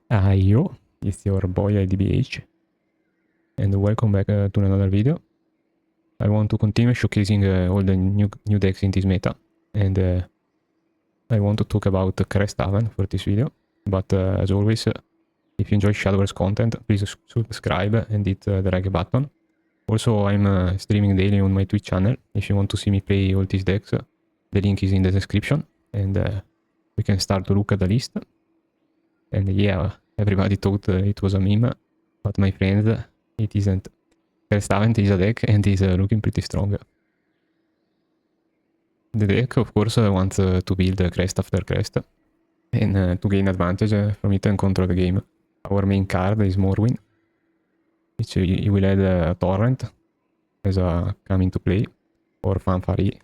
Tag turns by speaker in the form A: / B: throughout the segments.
A: Yo, it's your boy IDBH, and welcome back to another video. I want to continue showcasing all the new decks in this meta, and I want to talk about Crest Haven for this video. But as always, if you enjoy Shadowverse content, please subscribe and hit the like button. Also, I'm streaming daily on my Twitch channel. If you want to see me play all these decks, the link is in the description, and we can start to look at the list. And yeah, everybody thought it was a meme, but my friends, it isn't. Crest Haven is a deck and is looking pretty strong. The deck, of course, wants to build crest after crest, and to gain advantage from it and control the game. Our main card is Morrowind, which you will add a torrent as a come into play, or fanfare,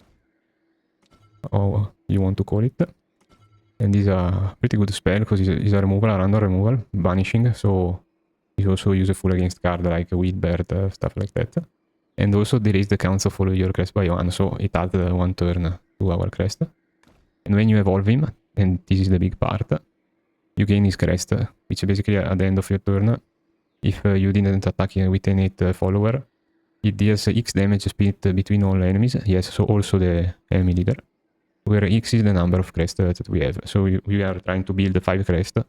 A: or you want to call it. And is a pretty good spell because it's a removal, a random removal, banishing, so it's also useful against cards like Weedbird, stuff like that. And also there is the counts of follow your crest by one, so it adds one turn to our crest. And when you evolve him, and this is the big part, you gain his crest, which basically at the end of your turn, if you didn't attack with an 8 follower, it deals X damage split between all enemies, yes, so also the enemy leader, where X is the number of crests that we have. So we are trying to build 5 crests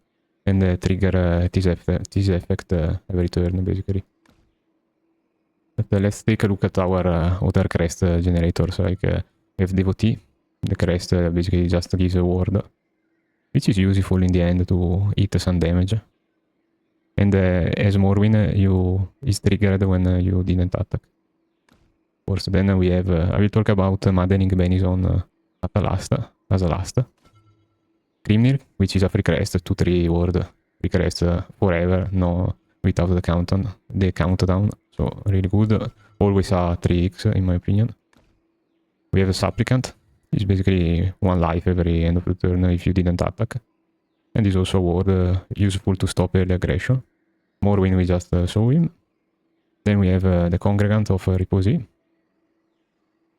A: and trigger this effect every turn, basically. But let's take a look at our other crest generators. Like we have Devotee. The crest basically just gives a ward, which is useful in the end to hit some damage. And as Morrowind, is triggered when you didn't attack. Of course, then we have, I will talk about Maddening Benison as a last. Grimnir, which is a free crest, 2-3 ward, free crest forever, no, without the countdown, so really good, always a 3x in my opinion. We have a Supplicant, it's basically 1 life every end of the turn if you didn't attack, and is also a ward useful to stop early aggression. Morrowind, we just saw him. Then we have the Congregant of Riposi.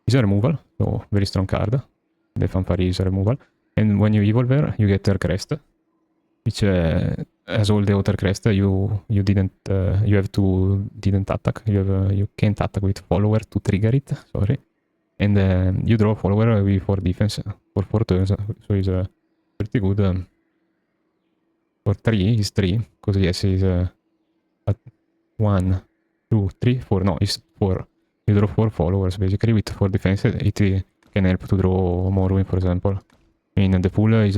A: It's a removal, so very strong card. The Fanfare is a removal. And when you evolve her, you get her crest, which as all the other crest, you didn't attack. You can't attack with follower to trigger it. Sorry, and you draw follower with 4 defense for 4 turns, so it's pretty good. For 3 is 3, because yes, is at 1, 2, 3, 4. No, it's 4. You draw 4 followers basically with 4 defense. It can help to draw Morrowind, for example. I mean, the pool is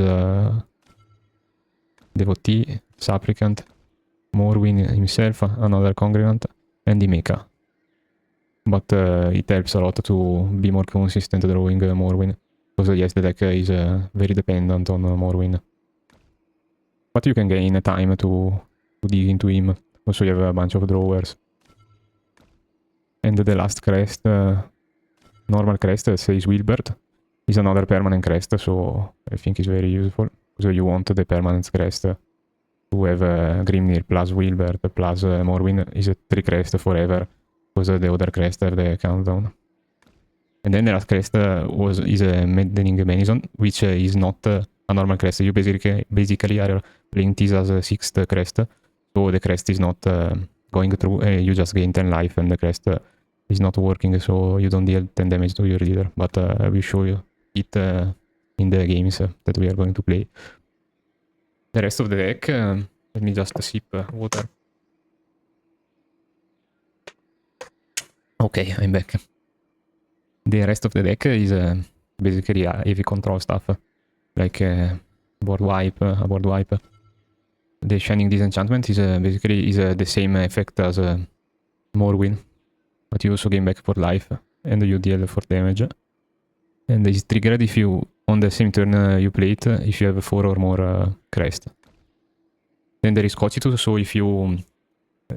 A: Devotee, Supplicant, Morrowind himself, another Congregant, and the Mecha. But it helps a lot to be more consistent drawing Morrowind, because yes, the deck is very dependent on Morrowind. But you can gain time to dig into him. Also, you have a bunch of drawers. And the last crest, normal crest, says Weedbird, is another permanent crest, so I think it's very useful. So you want the permanent crest to have Grimnir plus Weedbird plus Morrowind is a 3 crest forever, because the other crest have the countdown. And then the last crest is a Maddening Benison, which is not a normal crest. You basically are playing this as a 6th crest, so the crest is not going through. You just gain 10 life, and the crest is not working, so you don't deal 10 damage to your leader. But I will show you it in the games that we are going to play. The rest of the deck, let me just sip water. Okay, I'm back. The rest of the deck is basically heavy control stuff, like a board wipe. The Shining Disenchantment is basically the same effect as Morrowind, but you also gain back for life, and you deal 4 damage. And it's triggered if you, on the same turn you play it, if you have 4 or more crest. Then there is Cocytus, so if you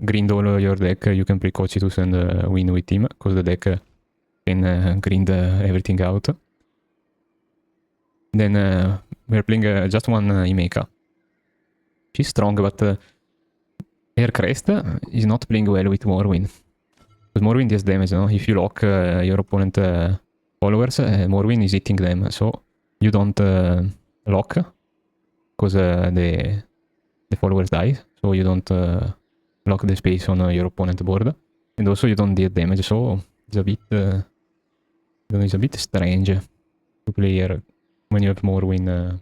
A: grind all your deck, you can play Cocytus and win with him, because the deck can grind everything out. Then we're playing just one Imeka. She's strong, but her crest is not playing well with Morrowind. Because Morrowind does damage, no? If you lock your opponent followers, Morrowind is hitting them, so you don't lock, because the the followers die, so you don't block the space on your opponent board. And also you don't deal damage, so it's a bit... it's a bit strange to play here when you have Morrowind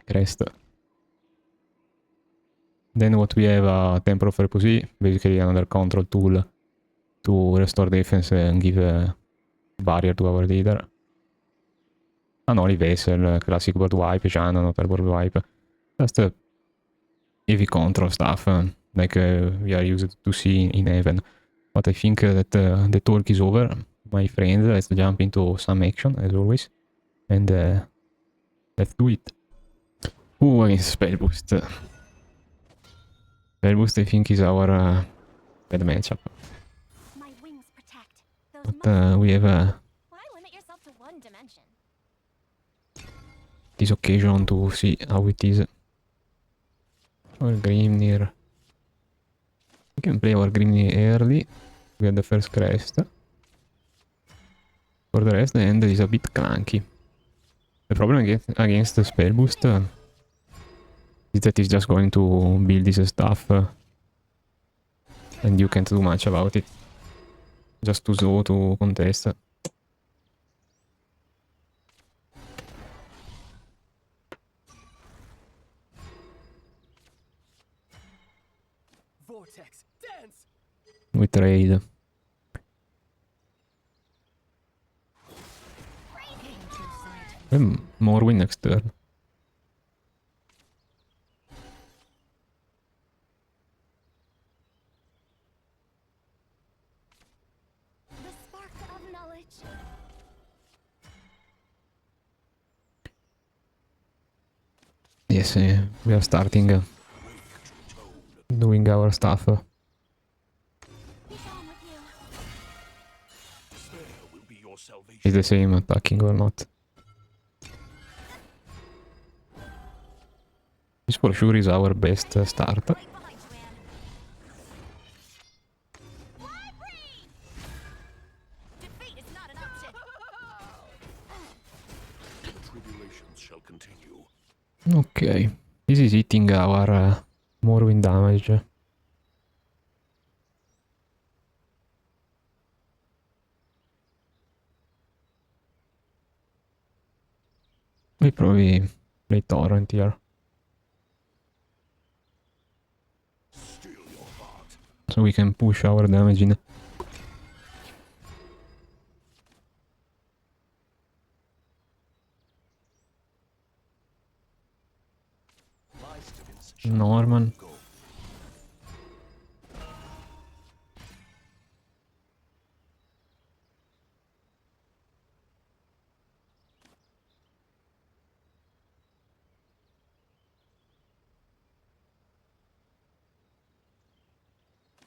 A: Crest. Then what we have, Temple of Reposi, basically another control tool to restore defense and give a barrier to our leader. Anoli Vessel, classic board wipe, Shannon, notable board wipe. Just heavy control stuff, like we are used to see in Heaven. But I think that the talk is over, my friends. Let's jump into some action, as always. And let's do it. Who is spellboost? Spellboost, I think, is our bad matchup. But we have this occasion to see how it is. Our Grimnir. We can play our Grimnir early. We had the first crest. For the rest, the end is a bit clunky. The problem against the spellboost is that it's just going to build this stuff. And you can't do much about it. Just too slow to contest.
B: Vortex, dance.
A: We trade. Morrowind next turn.
C: The spark of knowledge.
A: Yes, we are starting doing our stuff.
C: Be gone with you.
A: Is the same attacking or not? This for sure is our best start.
C: Right behind you, man. Fly free! Defeat is not an option.
B: The tribulations shall continue.
A: Okay, this is eating our Morrowind damage. We probably play Torrent here.
B: Still your heart.
A: So we can push our damage in.
B: My students shall
A: Norman.
B: go.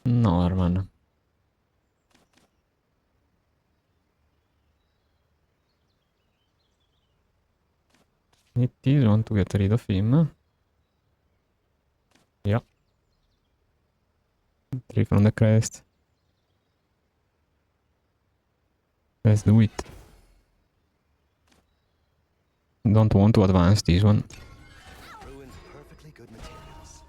A: Norman. It is want to get rid of him. Yeah. 3 from the crest. Let's do it. Don't want to advance this one.
B: Ruined perfectly good materials.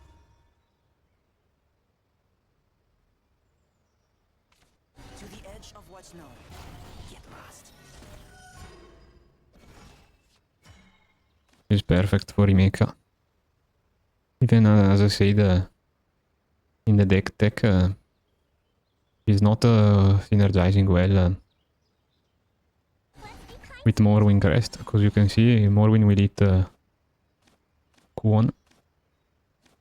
B: To the edge of what's known. Get lost.
A: It's perfect for remake. Even as I said, in the deck tech is not synergizing well with Morrowind Crest, because you can see Morrowind will hit Kuon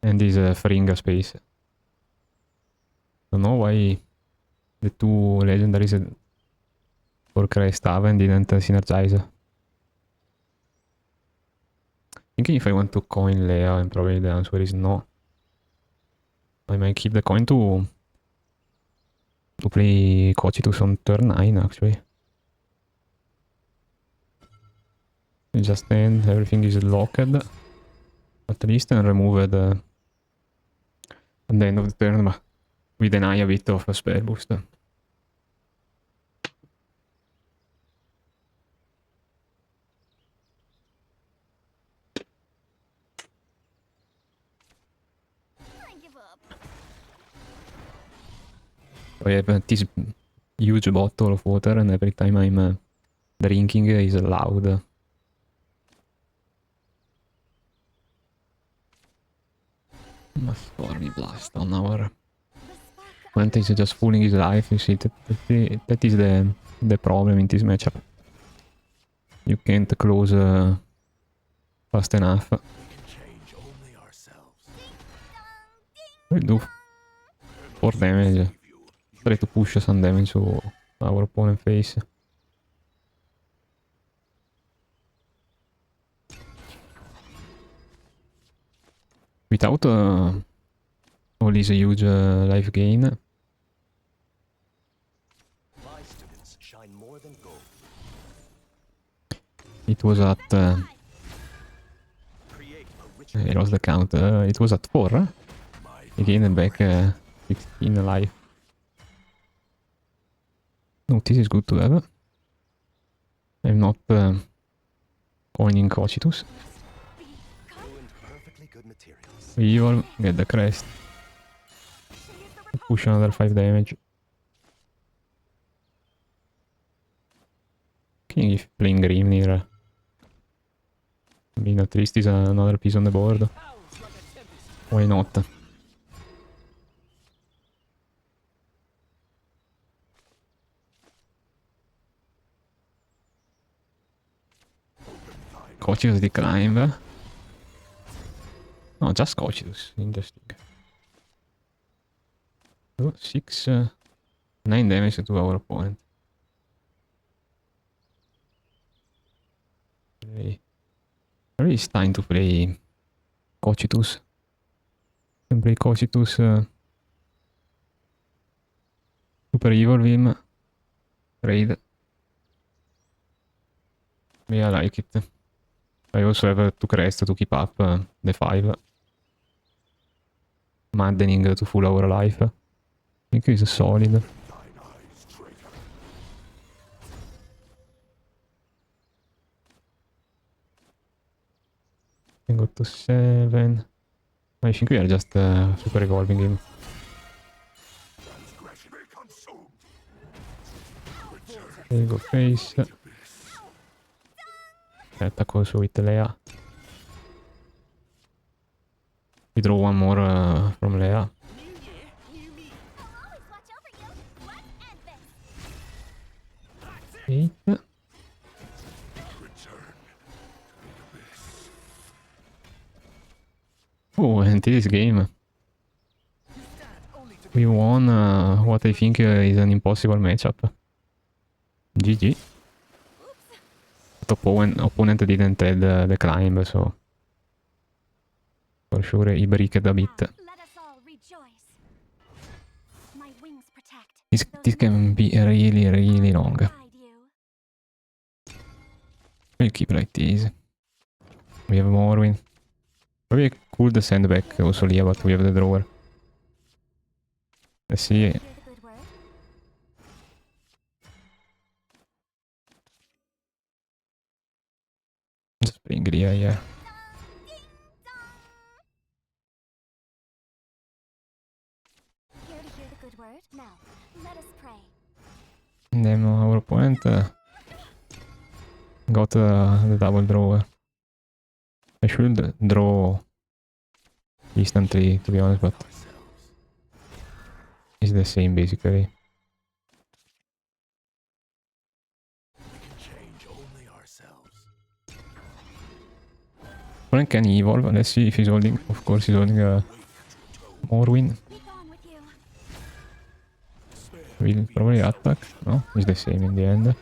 A: and is freeing a space. Don't know why the two legendaries for Crest Haven didn't synergize. Thinking if I want to coin Lea, and probably the answer is no. I might keep the coin to play Cochitus on turn 9 actually. Just end, everything is locked at least, and removed at the end of the turn, but we deny a bit of a spell boost. I have this huge bottle of water, and every time I'm drinking is loud. A stormy blast on our... Opponent is just fooling his life, you see, that is the problem in this matchup. You can't close fast enough. We do 4 damage. Try to push some damage to our opponent face. Without all this huge life gain, it was at... I lost the count. It was at 4. He gained back 16 life. No, this is good to have. I'm not coining Cocytus. Evil, get the crest. Push another 5 damage. King if playing Grimnir. I mean, at least is another piece on the board. Why not? Cocytus decline. No, just Cocytus. Interesting. So, 6... 9 damage to our opponent. Okay. Maybe it's time to play Cocytus. Can play Cocytus. Super Evolve him. Trade. Yeah, I like it. I also have 2 crest to keep up the 5. Maddening to full our life. I think it's solid. Can go to 7. I think we are just super evolving him. Okay, go face. Attack also with Leia. We draw one more from Leia.
C: I'll always watch over you. Let's end this.
A: 8. Oh, and this game. We won what I think is an impossible matchup. GG. Opponent didn't have the climb, so for sure he bricked a bit.
C: Let us all rejoice. My wings protect.
A: This can be really long.
C: Guide you.
A: We'll keep like this. We have Morwin. Maybe I could send back also Leah, but we have the drawer. Let's see.
C: Hear the good word?
A: Just bring Leah here.
C: Here to hear the good word? Now, let us pray.
A: And then our opponent got the double drawer. I should draw instantly, to be honest, but it's the same basically. Opponent can evolve. Let's see if he's holding. Of course, he's holding a Morwin.
C: Be gone with you.
A: Will probably attack. No, it's the same in the end.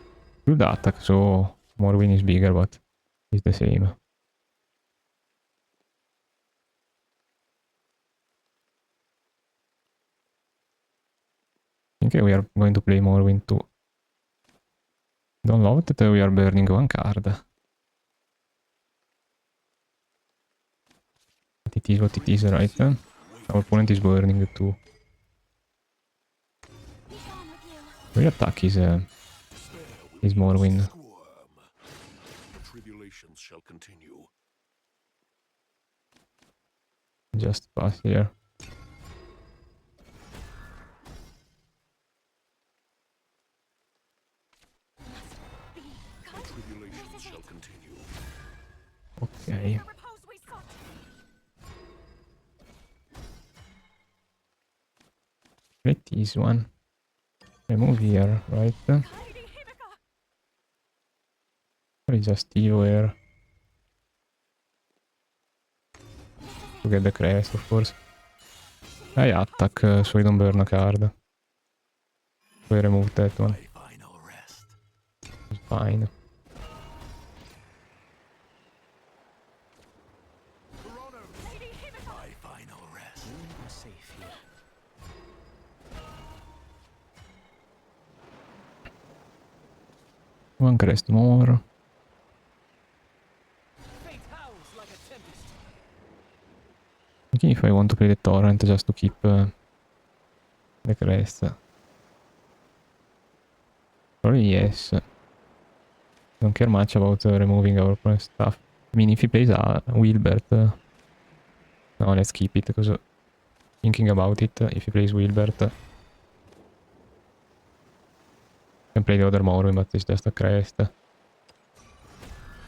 A: Should attack, so Morwin is bigger, but it's the same. Okay, we are going to play Morwin too. Don't love that we are burning one card. But it is what it is, right? Our opponent is burning too.
C: Be gone with you.
A: We attack is Morwin.
D: Tribulations shall continue.
A: Just pass here. Activate this one. Remove here, right? There is a steel here. To get the crest, of course. I attack so I don't burn a card. So I remove that one. It's fine.
B: Safe here.
A: One crest more.
B: Fate howls like a tempest.
A: Thinking if I want to play the torrent just to keep the crest. Probably yes. Don't care much about removing our opponent's stuff. I mean, if he plays a Wilbert... no, let's keep it, because thinking about it, if he plays Wilbert... can play the other Morwin, but it's just a crest.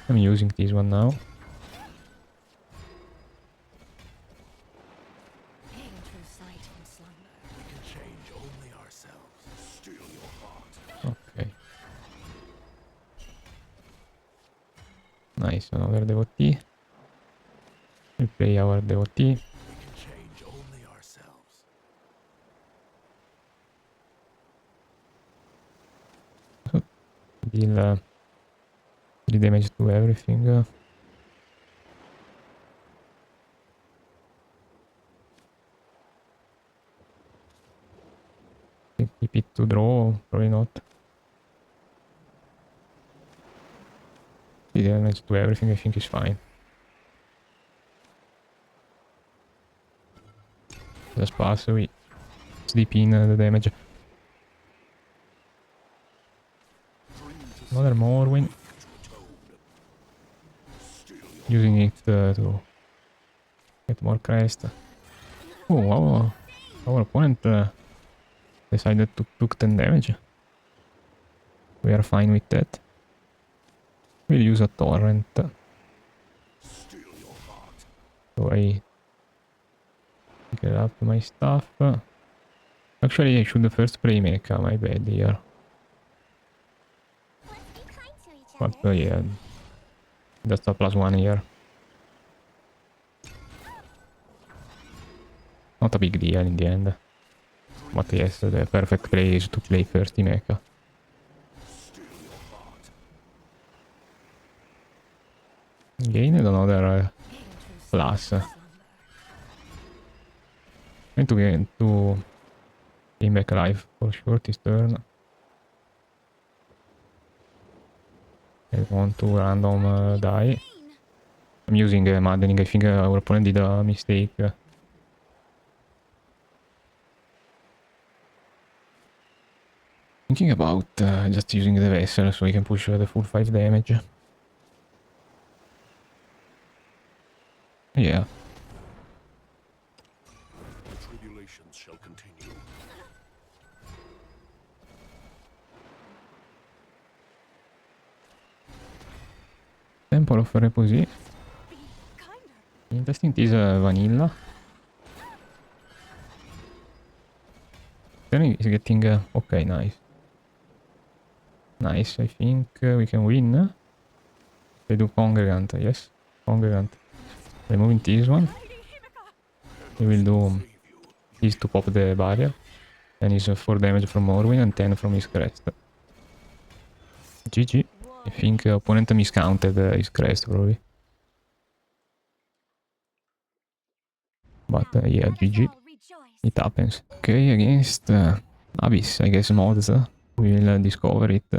A: I'm using this one now. Okay. Nice, another devotee. We play our devotee. Deal 3 damage to everything. Keep it to draw, probably not. 3 damage to everything, I think is fine. Just pass, we sleep in the damage. Another Morwin. Using it to get more crest. Oh, our opponent decided to took 10 damage. We are fine with that. We'll use a torrent. So I get up my stuff. Actually, I should first play mecha, my bad here. But yeah, that's a +1 here. Not a big deal in the end. But yes, the perfect play is to play first in mecha. Gained another plus. Going to gain back alive for sure this turn. I want to random die. I'm using maddening. I think our opponent did a mistake. Thinking about just using the vessel so we can push the full 5 damage. Yeah.
D: The tribulations shall continue.
A: Tempo lo farei così. Interesting is vanilla. Then is getting okay, nice. Nice, I think we can win. They do congregant, yes. Congregant. Removing this one. He will do this to pop the barrier. And is 4 damage from Morwin and 10 from his crest. GG. I think opponent miscounted his crest probably. But yeah, GG. It happens. Okay, against Abyss, I guess mods. We'll discover it.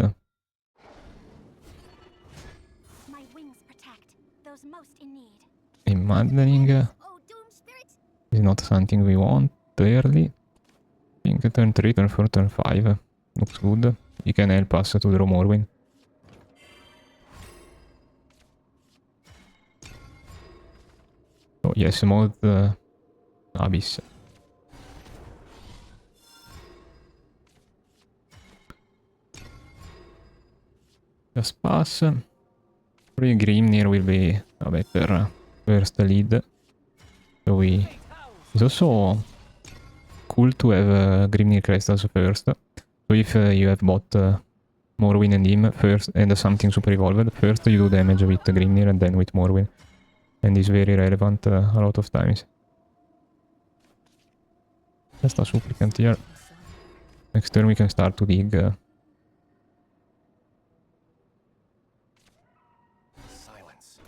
C: My wings protect those most in need.
A: In maddening
C: Oh, doom spirit!
A: is not something we want early. I think turn 3, turn 4, turn 5 looks good. He can help us to draw Morwin. So yes, mod Abyss. Just pass. Probably Grimnir will be a better first lead. So we... He's also cool to have Grimnir Crystals first. So if you have bought Morrowind and him first and something super evolved, first you do damage with Grimnir and then with Morrowind. And it's very relevant a lot of times. Just a supplicant here. Next turn we can start to dig.
E: Silence.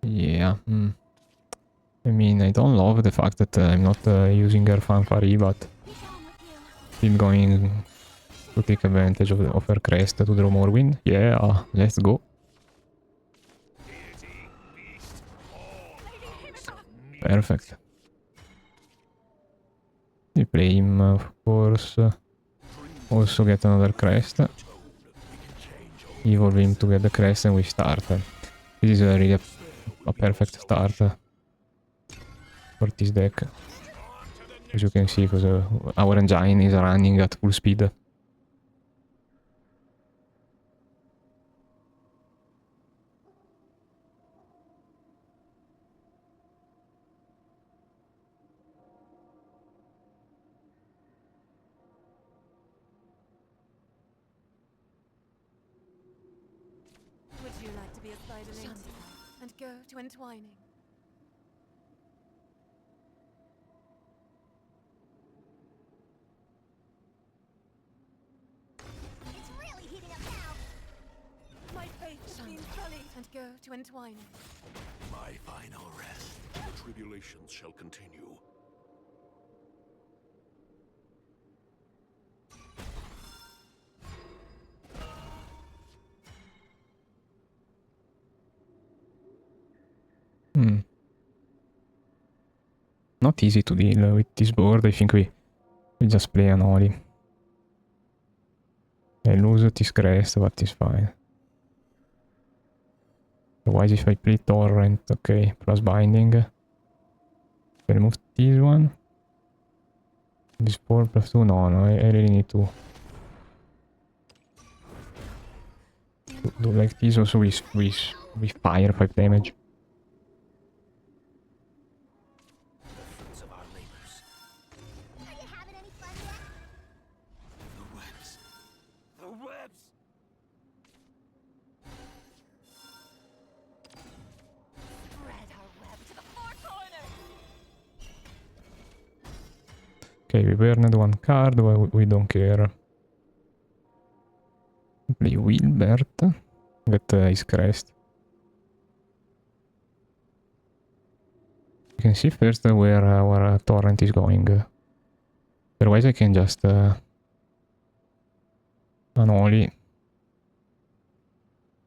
A: Yeah. I mean, I don't love the fact that I'm not using her fanfare, but still going to take advantage of her crest to draw more wind. Yeah, let's go. Perfect. We play him, of course. Also get another crest. Evolve him to get the crest and we start. This is really a perfect start for this deck. As you can see, because our engine is running at full speed.
C: Would you like to be a spiderling and go to entwining?
F: It's really heating up now.
C: My faith has been sullied and go to entwining.
D: My final rest. The tribulations shall continue.
A: Not easy to deal with this board. I think we just play an Oli. I lose this crest, but it's fine. Otherwise, if I play Torrent, okay, plus binding. I remove this one. This 4 plus 2, no, I really need to do like this. Also, we fire 5 damage.
E: Fruits of our labors.
F: Are you having any fun yet?
E: The webs. The webs!
C: Spread our web to the four corners.
A: Okay, we burned one card, but we don't care. Play Wilbert. Get his crest. You can see first where our torrent is going. Otherwise I can just Anoli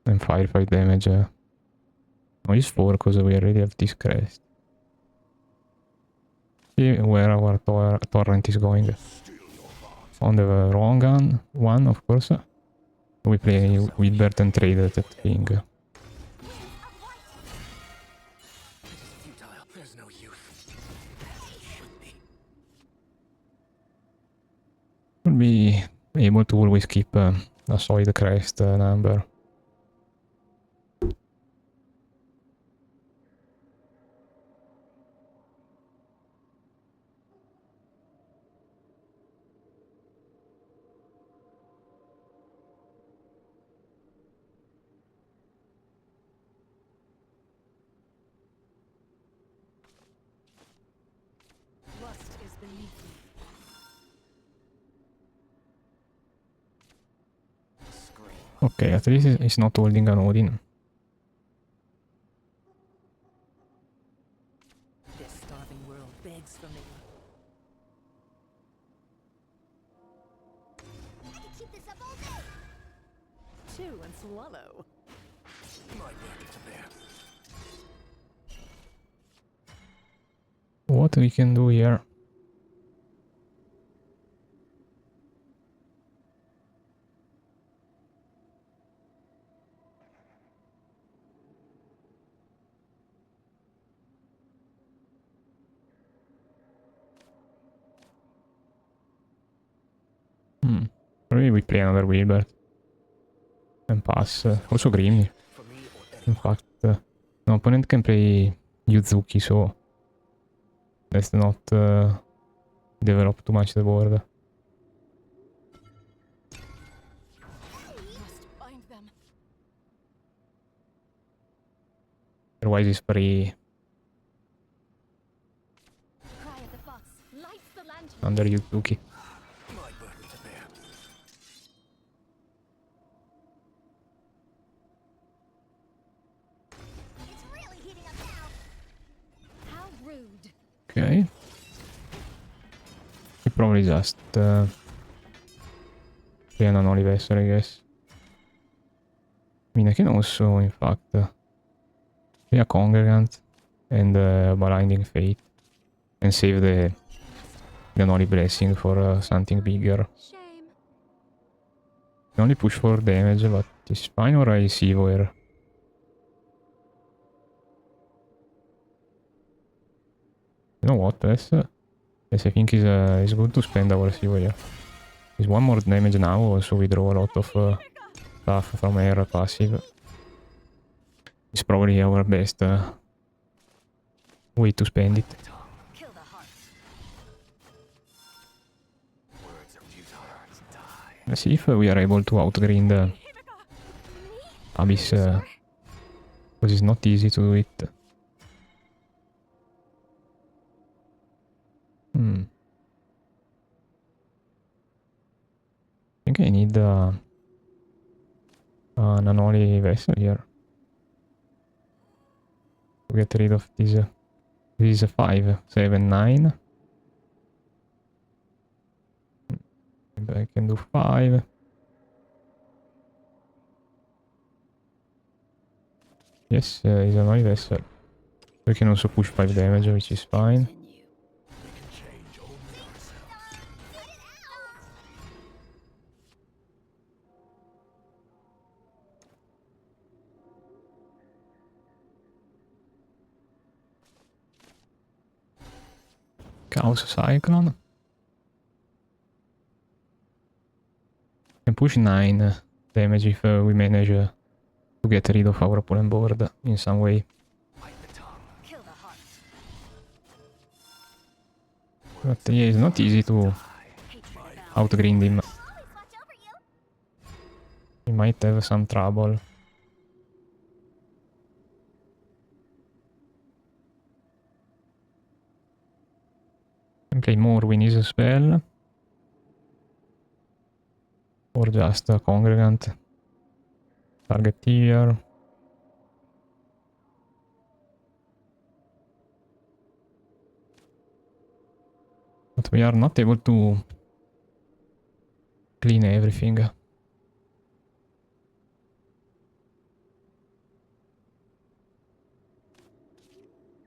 A: and fire 5 damage. No, it's 4 because we already have this crest. See where our torrent is going. On the wrong one, of course. We play Wilbert and trade that thing.
E: It is futile. There's no use. It should be.
A: Would be able to always keep a solid crest number.
C: Lust is beneath me.
E: Scream.
A: Okay, at least it's not holding an Odin.
B: This starving world begs for me.
F: I can keep this up all day.
B: Chew and swallow.
E: My burden to bear.
A: What we can do here? Maybe we play another Wilbert and pass. Also Grimnir.
E: For me or
A: In
E: anyone.
A: fact, No, opponent can play Yuzuki, so let's not develop too much the board.
C: Must find them.
A: Otherwise it's free
C: Cry of the fox lights the lantern.
A: under Yuzuki.
E: My burden to bear.
F: It's really heating up now.
C: How rude.
A: Okay. He probably just play an unholy vessel, I guess. I mean, I can also, in fact, play a congregant and blinding fate and save the unholy blessing for something bigger.
C: Shame.
A: Can only push for damage, but it's fine, or I see where. You know what? Yes, I think is good to spend our Sivo here. Is one more damage now, also we draw a lot of stuff from air passive. It's probably our best way to spend it.
C: Kill the heart.
E: Words are futile. Die.
A: Let's see if we are able to outgrind Abyss, because it's not easy to do it. I think I need an unholy vessel here to get rid of this. This is a 5, 7, 9. Maybe I can do 5. Yes, it's an unholy vessel. We can also push 5 damage, which is fine.
C: Continue.
D: We can change only ourselves.
F: Cut it out!
A: Chaos Cyclone. Can push 9 damage if we manage to get rid of our opponent board in some way.
E: Bite the tongue.
C: Kill the heart.
A: But yeah, it's not easy to
C: Hatred abounds.
A: outgrind him.
F: I'll always watch over you.
A: He might have some trouble. Can play Morwin is a spell. Or just a congregant. Target here. But we are not able to clean everything.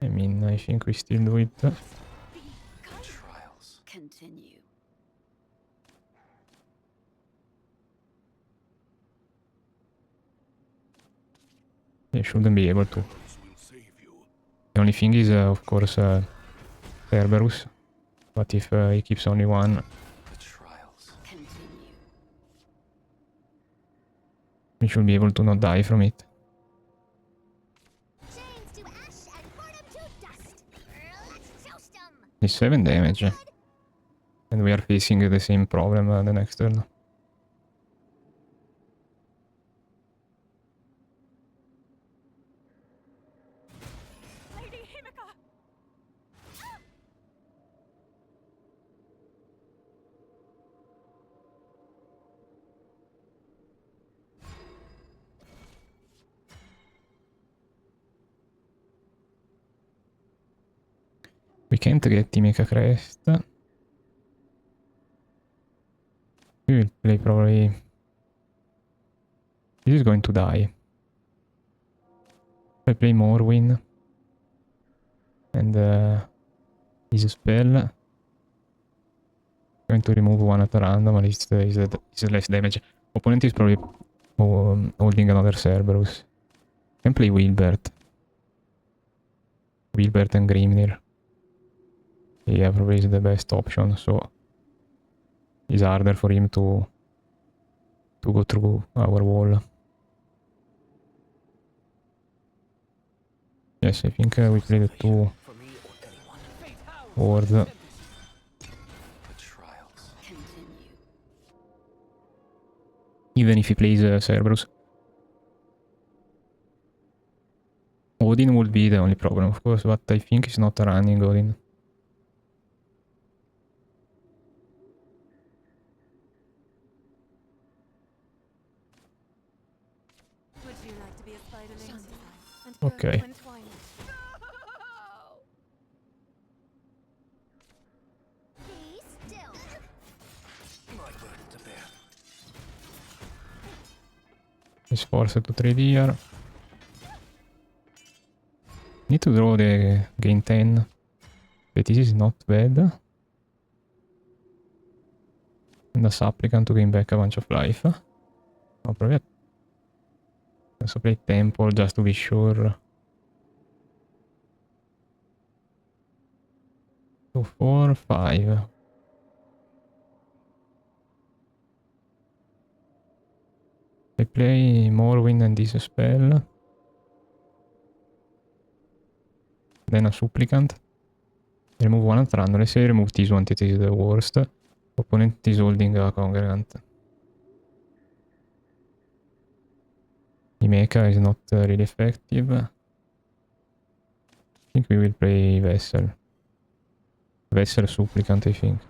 A: I mean, I think we still do it.
E: Trials.
C: Continue.
A: They shouldn't be able to.
D: This will save you.
A: The only thing is, of course, Cerberus. But if he keeps only one,
E: The trials.
C: Continue.
A: we should be able to not die from it.
F: Chains to ash and burn 'em to dust. Let's toast 'em.
A: It's 7 damage. And we are facing the same problem the next turn.
C: Lady Himika.
A: We can't get Timeka Crest. We will play probably... This is going to die. I play Morwin. And is a spell. Going to remove one at random, at least it's less damage. Opponent is probably holding another Cerberus. Can play Wilbert. Wilbert and Grimnir. Yeah, probably is the best option, so it's harder for him to go through our wall. Yes, I think we play the 2
E: For me or anyone.
A: ward.
E: The trials.
A: Even if he plays Cerberus. Odin would be the only problem, of course, but I think he's not running Odin.
C: Would you like to be a spider lady and go
A: Okay.
C: to entwine?
F: Be still.
E: My burden to bear.
A: He's forced to trade here. Need to draw the gain 10. But this is not bad. And the supplicant to gain back a bunch of life. Oh, probably. Also play temple just to be sure. 2, 4, 5. I play Morrowind and this spell. Then a supplicant. Remove one at random. Let's say I remove this one, it is the worst. Opponent is holding a congregant. Mecha is not really effective. I think we will play Vessel. Vessel supplicant, I think.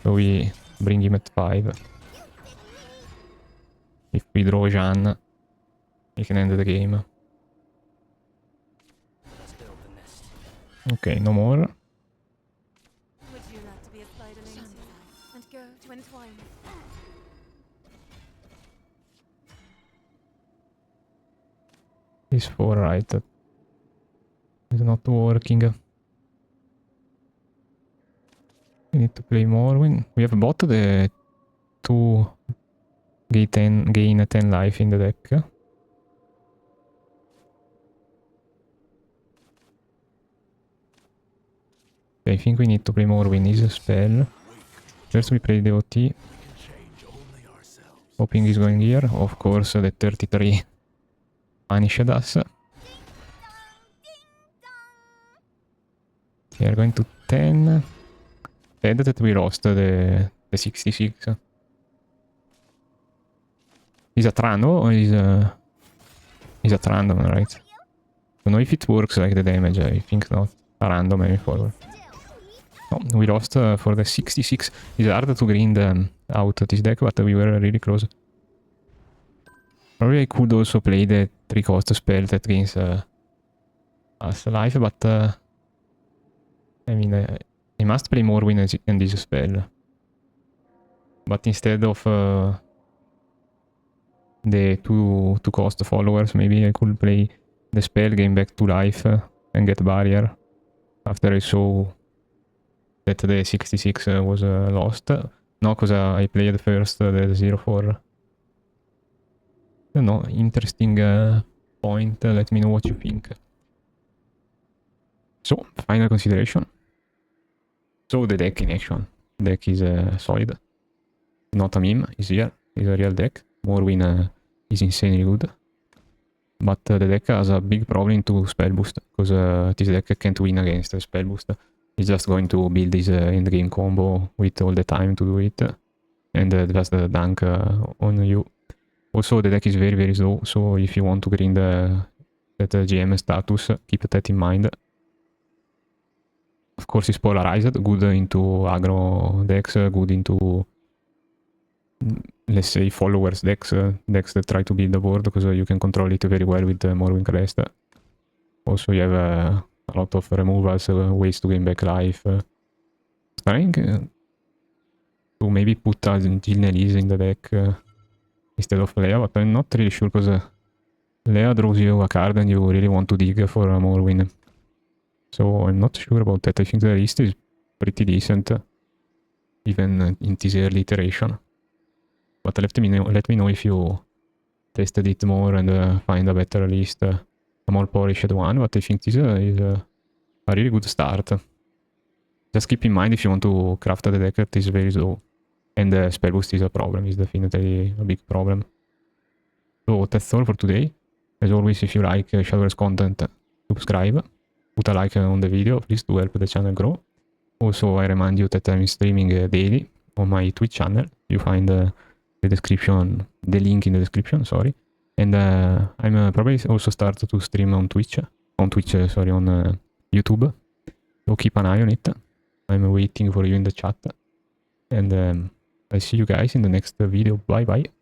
A: So we bring him at 5. If we draw Jeanne, we can end the game.
E: Let's build the nest.
A: Okay, no more.
C: Would you like to be a spider lady and go to entwine?
A: This 4 right. It's not working. We need to play Morrowind. We have bought the 2 gain 10 life in the deck. I think we need to play Morrowind is a spell. First we play the OT.
D: Change only ourselves.
A: Hoping he's going here. Of course the 33 punished us. We are going to 10. Sad that we lost the 66. Is at random or is at random, right? Don't know if it works like the damage. I think not. A random maybe forward. No, we lost for the 66. It's hard to grind out this deck, but we were really close. Probably I could also play the 3 cost spell that gains us life, but I mean, I must play Morrowind and this spell. But instead of the two cost followers, maybe I could play the spell, gain back 2 life, and get barrier. After I saw that the 66 was lost. No, because I played first the 0-4. I don't know, interesting point. Let me know what you think. So, final consideration. So, the deck in action. Deck is solid. Not a meme, it's here. It's a real deck. Morrowind is insanely good. But the deck has a big problem into spell boost. Because this deck can't win against a spell boost. It's just going to build this endgame combo with all the time to do it. And just dunk on you. Also, the deck is very, very slow. So, if you want to grind that GM status, keep that in mind. Of course, it's polarized, good into aggro decks, good into, let's say, followers decks, decks that try to build the board, because you can control it very well with Morrowind Crest. Also, you have a lot of removals, ways to gain back life. Trying to maybe put Jill Elise in the deck instead of Leia, but I'm not really sure, because Leia draws you a card and you really want to dig for a Morrowind. So I'm not sure about that. I think the list is pretty decent, even in this early iteration. But let me know if you tested it more and find a better list, a more polished one. But I think this is a really good start. Just keep in mind if you want to craft the deck that is very slow. And spell boost is a problem, is definitely a big problem. So that's all for today. As always, if you like Shadowverse content, subscribe, put a like on the video, please, to help the channel grow. Also, I remind you that I'm streaming daily on my Twitch channel. You find the description, the link in the description, sorry. And I'm probably also start to stream on Twitch, on YouTube. So keep an eye on it. I'm waiting for you in the chat. And I see you guys in the next video. Bye bye.